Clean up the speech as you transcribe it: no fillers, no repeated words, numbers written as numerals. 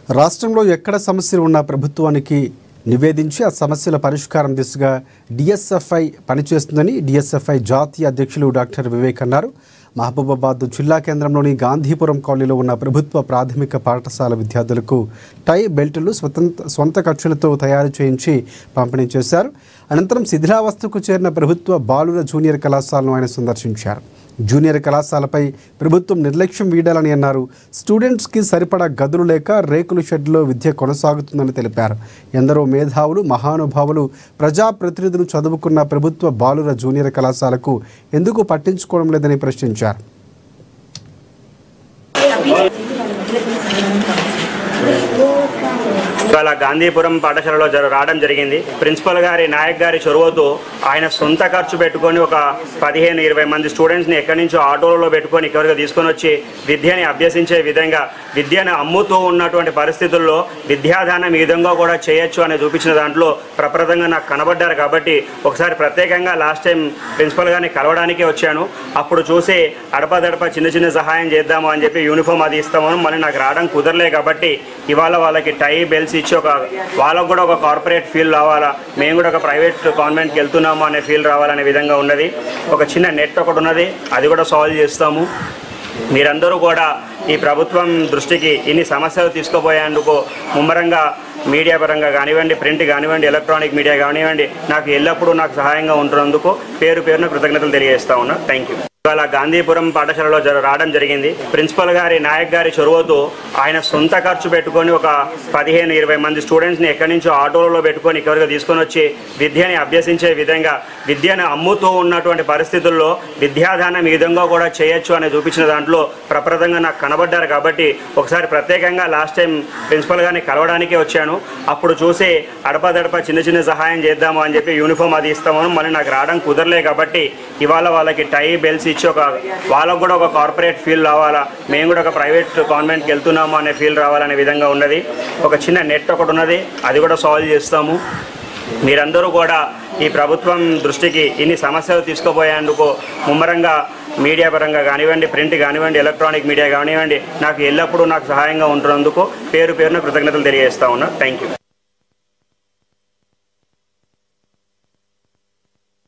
రాష్ట్రంలో ఎక్కడ సమస్యలు ఉన్నా ప్రభుత్వానికి నివేదించి ఆ సమస్యల పరిష్కారం దిశగా డిఎస్ఎఫ్ఐ పనిచేస్తుందని డిఎస్ఎఫ్ఐ జాతీయ అధ్యక్షులు డాక్టర్ వివేక్ అన్నారు. మహబూబాబాద్ జిల్లా కేంద్రంలోని గాంధీపురం కాలనీలో ఉన్న ప్రభుత్వ ప్రాథమిక పాఠశాల విద్యార్థులకు టై బెల్టులు సొంత ఖర్చులతో తయారు చేయించి పంపిణీ చేశారు. అనంతరం శిథిలావస్థకు చేరిన ప్రభుత్వ బాలుర జూనియర్ కళాశాలను ఆయన సందర్శించారు. జూనియర్ కళాశాలపై ప్రభుత్వం నిర్లక్ష్యం వీడాలని అన్నారు. స్టూడెంట్స్కి సరిపడా గదులు లేక రేకుల షెడ్లో విద్య కొనసాగుతుందని తెలిపారు. ఎందరో మేధావులు, మహానుభావులు, ప్రజాప్రతినిధులు చదువుకున్న ప్రభుత్వ బాలుర జూనియర్ కళాశాలకు ఎందుకు పట్టించుకోవడం లేదని ప్రశ్నించారు. ఇవాళ గాంధీపురం పాఠశాలలో రావడం జరిగింది. ప్రిన్సిపల్ గారి నాయక్ గారి చొరవతో ఆయన సొంత ఖర్చు పెట్టుకొని ఒక 15-20 మంది స్టూడెంట్స్ని ఎక్కడి నుంచో ఆటోలలో పెట్టుకొని ఇక్కడికి తీసుకొని వచ్చి విద్యని అభ్యసించే విధంగా విద్యను అమ్ముతూ ఉన్నటువంటి పరిస్థితుల్లో విద్యాదానం ఈ విధంగా కూడా చేయొచ్చు అని చూపించిన దాంట్లో ప్రప్రదంగా నాకు కనబడ్డారు. కాబట్టి ఒకసారి ప్రత్యేకంగా లాస్ట్ టైం ప్రిన్సిపల్ గారిని కలవడానికే వచ్చాను. అప్పుడు చూసి అడపదడప చిన్న సహాయం చేద్దాము అని చెప్పి యూనిఫామ్ అది ఇస్తామని మళ్ళీ నాకు రావడం కుదరలే. కాబట్టి ఇవాళ వాళ్ళకి టై బెల్ట్స్ ఇచ్చి వాళ్ళకు కూడా ఒక కార్పొరేట్ ఫీల్ రావాలా, మేము కూడా ఒక ప్రైవేట్ కాన్వెంట్కి వెళ్తున్నాము అనే ఫీల్ రావాలనే విధంగా ఉన్నది. ఒక చిన్న నెట్ ఒకటి ఉన్నది, అది కూడా సాల్వ్ చేస్తాము. మీరందరూ కూడా ఈ ప్రభుత్వం దృష్టికి ఇన్ని సమస్యలు తీసుకుపోయేందుకు ముమ్మరంగా మీడియా పరంగా కానివ్వండి, ప్రింట్ కానివ్వండి, ఎలక్ట్రానిక్ మీడియా కానివ్వండి, నాకు ఎల్లప్పుడూ నాకు సహాయంగా ఉంటున్నందుకు పేరున కృతజ్ఞతలు తెలియజేస్తా ఉన్నా. Thank you. ఇవాళ గాంధీపురం పాఠశాలలో రావడం జరిగింది. ప్రిన్సిపల్ గారి నాయక్ గారి చొరవతో ఆయన సొంత ఖర్చు పెట్టుకొని ఒక 15-20 మంది స్టూడెంట్స్ని ఎక్కడి నుంచో ఆటోలలో పెట్టుకొని ఇక్కడికి తీసుకొని వచ్చి విద్యని అభ్యసించే విధంగా విద్యను అమ్ముతూ ఉన్నటువంటి పరిస్థితుల్లో విద్యాదానం ఈ విధంగా కూడా చేయొచ్చు అని చూపించిన దాంట్లో ప్రప్రదంగా నాకు కనబడ్డారు. కాబట్టి ఒకసారి ప్రత్యేకంగా లాస్ట్ టైం ప్రిన్సిపల్ గారిని కలవడానికే వచ్చాను. అప్పుడు చూసి అడపదడప చిన్న సహాయం చేద్దాము అని చెప్పి యూనిఫామ్ అది ఇస్తామని మళ్ళీ నాకు రావడం కుదరలే. కాబట్టి ఇవాళ వాళ్ళకి టై బెల్ట్స్ ఇచ్చి వాళ్ళకు కూడా ఒక కార్పొరేట్ ఫీల్ రావాలా, మేము కూడా ఒక ప్రైవేట్ కాన్వెంట్కి వెళ్తున్నాము అనే ఫీల్ రావాలనే విధంగా ఉన్నది. ఒక చిన్న నెట్ ఒకటి ఉన్నది, అది కూడా సాల్వ్ చేస్తాము. మీరందరూ కూడా ఈ ప్రభుత్వం దృష్టికి ఇన్ని సమస్యలు తీసుకుపోయేందుకు ముమ్మరంగా మీడియా పరంగా కానివ్వండి, ప్రింట్ కానివ్వండి, ఎలక్ట్రానిక్ మీడియా కానివ్వండి, నాకు ఎల్లప్పుడూ నాకు సహాయంగా ఉంటున్నందుకు పేరున కృతజ్ఞతలు తెలియజేస్తా ఉన్నా. Thank you.